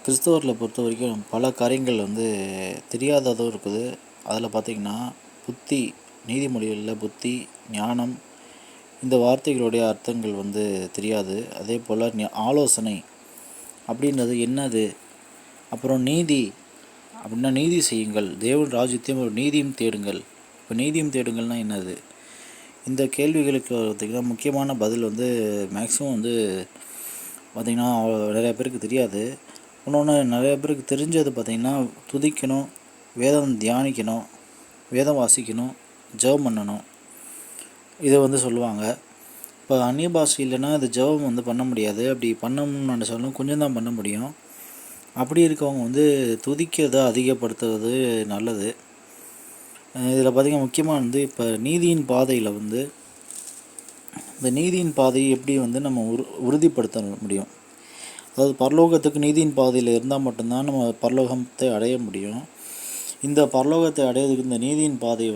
கிறிஸ்தவர்களை பொறுத்த வரைக்கும் பல காரியங்கள் தெரியாததும் இருக்குது. அதில் பார்த்திங்கன்னா புத்தி, நீதிமொழிகளில் புத்தி, ஞானம் இந்த வார்த்தைகளுடைய அர்த்தங்கள் தெரியாது. அதே போல் ஆலோசனை அப்படின்றது என்னது, அப்புறம் நீதி அப்படின்னா நீதி செய்யுங்கள், தேவன் ராஜ்யத்தையும் ஒரு நீதியும் தேடுங்கள். இப்போ நீதியும் தேடுங்கள்னால் என்னது? இந்த கேள்விகளுக்கு பார்த்திங்கன்னா முக்கியமான பதில் மேக்ஸிமம் பார்த்திங்கன்னா நிறைய பேருக்கு தெரியாது. இன்னொன்று நிறைய பேருக்கு தெரிஞ்சது பார்த்திங்கன்னா துதிக்கணும், வேதம் தியானிக்கணும், வேதம் வாசிக்கணும், ஜெபம் பண்ணணும், இதை சொல்லுவாங்க. இப்போ அந்நிய பாஷை இல்லைன்னா அது ஜெபம் பண்ண முடியாது. அப்படி பண்ணணும்னு நினச்சாலும் கொஞ்சம் தான் பண்ண முடியும். அப்படி இருக்கவங்க துதிக்கிறதை அதிகப்படுத்துறது நல்லது. இதில் பார்த்திங்கன்னா முக்கியமாக இப்போ நீதியின் பாதையில் இந்த நீதியின் பாதையை எப்படி நம்ம உறுதிப்படுத்த முடியும். அதாவது பரலோகத்துக்கு நீதியின் பாதையில் இருந்தால் மட்டும்தான் நம்ம பரலோகத்தை அடைய முடியும். இந்த பரலோகத்தை அடையிறதுக்கு இந்த நீதியின் பாதை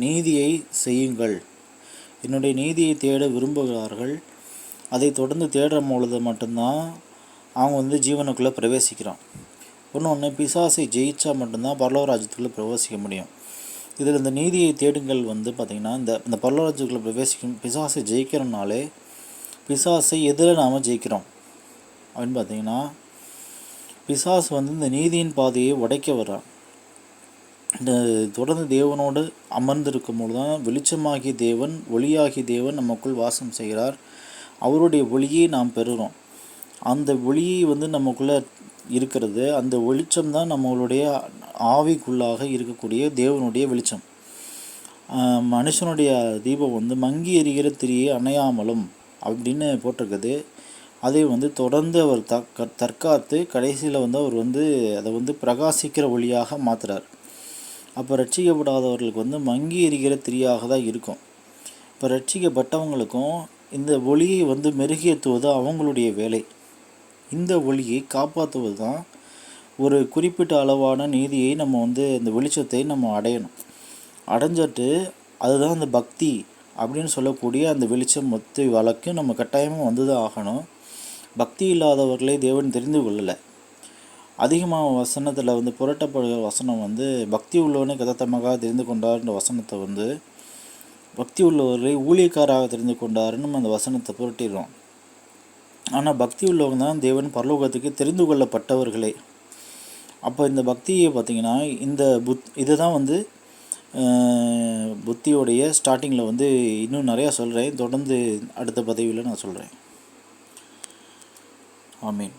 நீதியை செய்யுங்கள், என்னுடைய நீதியை தேட விரும்புகிறார்கள், அதை தொடர்ந்து தேடுற பொழுது மட்டும்தான் அவங்க ஜீவனுக்குள்ளே பிரவேசிக்கிறான். இன்னொன்று பிசாசை ஜெயித்தா மட்டும்தான் பரலோக ராஜ்யத்துக்குள்ளே பிரவேசிக்க முடியும். இதில் இந்த நீதியை தேடுங்கள் பார்த்திங்கன்னா இந்த பரலோக ராஜ்யத்துக்குள்ளே பிரவேசிக்கும் பிசாசை ஜெயிக்கிறனாலே பிசாசை எதில் நாம் ஜெயிக்கிறோம் அப்படின்னு பார்த்திங்கன்னா பிசாசு இந்த நீதியின் பாதையை உடைக்க வர்றான். இந்த தொடர்ந்து தேவனோடு அமர்ந்திருக்கும் போது தான் வெளிச்சமாகிய தேவன், ஒளியாகிய தேவன் நமக்குள் வாசம் செய்கிறார். அவருடைய ஒளியை நாம் பெறுகிறோம். அந்த ஒளியை நமக்குள்ளே இருக்கிறது, அந்த வெளிச்சம் தான் நம்மளுடைய ஆவிக்குள்ளாக இருக்கக்கூடிய தேவனுடைய வெளிச்சம். மனுஷனுடைய தீபம் மங்கி எரிகிற திரியை அணையாமலும் அப்படின்னு போட்டிருக்குது. அதை தொடர்ந்து அவர் தற்காத்து கடைசியில் அவர் அதை பிரகாசிக்கிற ஒளியாக மாற்றுறார். அப்போ ரட்சிக்கப்படாதவர்களுக்கு மங்கி எரிகிற திரியாக தான் இருக்கும். இப்போ ரட்சிக்கப்பட்டவங்களுக்கும் இந்த ஒளியை மெருகேற்றுவது அவங்களுடைய வேலை. இந்த ஒளியை காப்பாற்றுவது தான் ஒரு குறிப்பிட்ட அளவான நீதியை நம்ம இந்த வெளிச்சத்தை நம்ம அடையணும். அடைஞ்சிட்டு அதுதான் அந்த பக்தி அப்படின்னு சொல்லக்கூடிய அந்த வெளிச்சம் மொத்த வழக்கும் நம்ம கட்டாயமாக தான் ஆகணும். பக்தி இல்லாதவர்களை தேவன் தெரிந்து கொள்ளலை. அதிகமாக வசனத்தில் புரட்டப்படுகிற வசனம் பக்தி உள்ளவனே கதத்தமாக தெரிந்து கொண்டார்ன்ற வசனத்தை பக்தி உள்ளவர்களை ஊழியக்காராக தெரிந்து கொண்டாருன்னு நம்ம அந்த வசனத்தை புரட்டிடுறோம். ஆனால் பக்தி உள்ளவங்க தான் தேவன் பரலோகத்துக்கு தெரிந்து கொள்ளப்பட்டவர்களே. அப்போ இந்த பக்தியை பார்த்திங்கன்னா இதை தான் புத்தியோடைய ஸ்டார்டிங்கில் இன்னும் நிறையா சொல்கிறேன். தொடர்ந்து அடுத்த பதிவில் நான் சொல்கிறேன். ஆமீன்.